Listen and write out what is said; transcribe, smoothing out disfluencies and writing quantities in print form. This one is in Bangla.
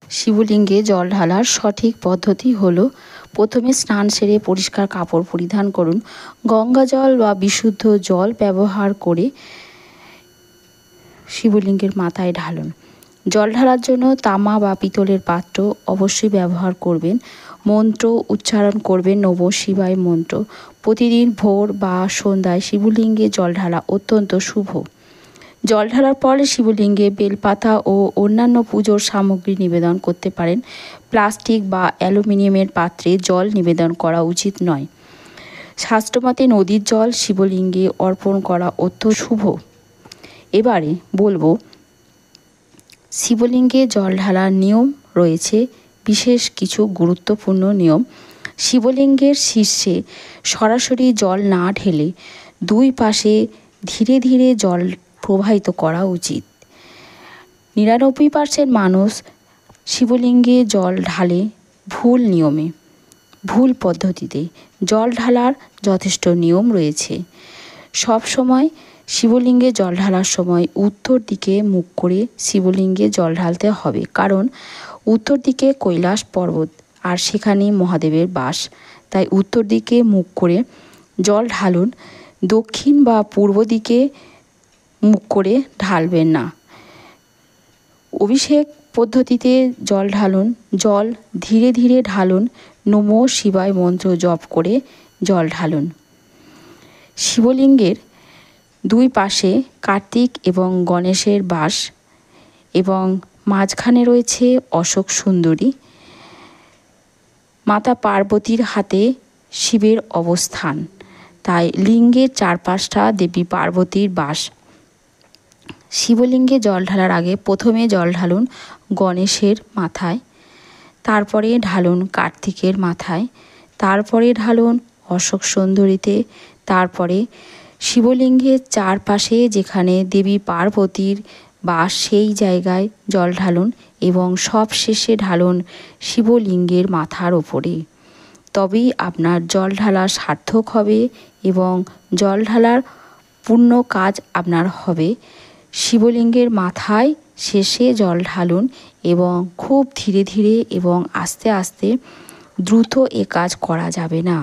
শিবলিঙ্গে জল ঢালার সঠিক পদ্ধতি হলো প্রথমে স্নান সেরে পরিষ্কার কাপড় পরিধান করুন। গঙ্গা জল বা বিশুদ্ধ জল ব্যবহার করে শিবলিঙ্গের মাথায় ঢালুন। জল ঢালার জন্য তামা বা পিতলের পাত্র অবশ্যই ব্যবহার করবেন। মন্ত্র উচ্চারণ করবেন নমঃ শিবায় মন্ত্র। প্রতিদিন ভোর বা সন্ধ্যায় শিবলিঙ্গে জল ঢালা অত্যন্ত শুভ। জল ঢালার পরে শিবলিঙ্গে বেলপাতা ও অন্যান্য পুজোর সামগ্রী নিবেদন করতে পারেন। প্লাস্টিক বা অ্যালুমিনিয়ামের পাত্রে জল নিবেদন করা উচিত নয়। শাস্ত্রমতে নদীর জল শিবলিঙ্গে অর্পণ করা অত্যন্ত শুভ। এবারে বলবো শিবলিঙ্গে জল ঢালার নিয়ম রয়েছে বিশেষ কিছু গুরুত্বপূর্ণ নিয়ম। শিবলিঙ্গের শীর্ষে সরাসরি জল না ঢেলে দুই পাশে ধীরে ধীরে জল প্রবাহিত করা উচিত। 99% মানুষ শিবলিঙ্গে জল ঢালে ভুল নিয়মে, ভুল পদ্ধতিতে। জল ঢালার যথেষ্ট নিয়ম রয়েছে। সব সময় শিবলিঙ্গে জল ঢালার সময় উত্তর দিকে মুখ করে শিবলিঙ্গে জল ঢালতে হবে, কারণ উত্তর দিকে কৈলাস পর্বত আর সেখানেই মহাদেবের বাস। তাই উত্তর দিকে মুখ করে জল ঢালুন। দক্ষিণ বা পূর্ব দিকে মুখ করে ঢালবেন না। অভিষেক পদ্ধতিতে জল ঢালুন। জল ধীরে ধীরে ঢালুন। নমঃ শিবায় মন্ত্র জপ করে জল ঢালুন। শিবলিঙ্গের দুই পাশে কার্তিক এবং গণেশের বাস এবং মাঝখানে রয়েছে অশোক সুন্দরী। মাতা পার্বতীর হাতে শিবের অবস্থান, তাই লিঙ্গের চারপাশটা দেবী পার্বতীর বাস। শিবলিঙ্গে জল ঢালার আগে প্রথমে জল ঢালুন গণেশের মাথায়, তারপরে ঢালুন কার্তিকের মাথায়, তারপরে ঢালুন অশোক সুন্দরীতে, তারপরে শিবলিঙ্গের চারপাশে যেখানে দেবী পার্বতীর বাস সেই জায়গায় জল ঢালুন এবং সব শেষে ঢালুন শিবলিঙ্গের মাথার ওপরে। তবেই আপনার জল ঢালা সার্থক হবে এবং জল ঢালার পূর্ণ কাজ আপনার হবে। শিবলিঙ্গের মাথায় শেষে জল ঢালুন এবং খুব ধীরে ধীরে এবং আস্তে আস্তে, দ্রুত এ কাজ করা যাবে না।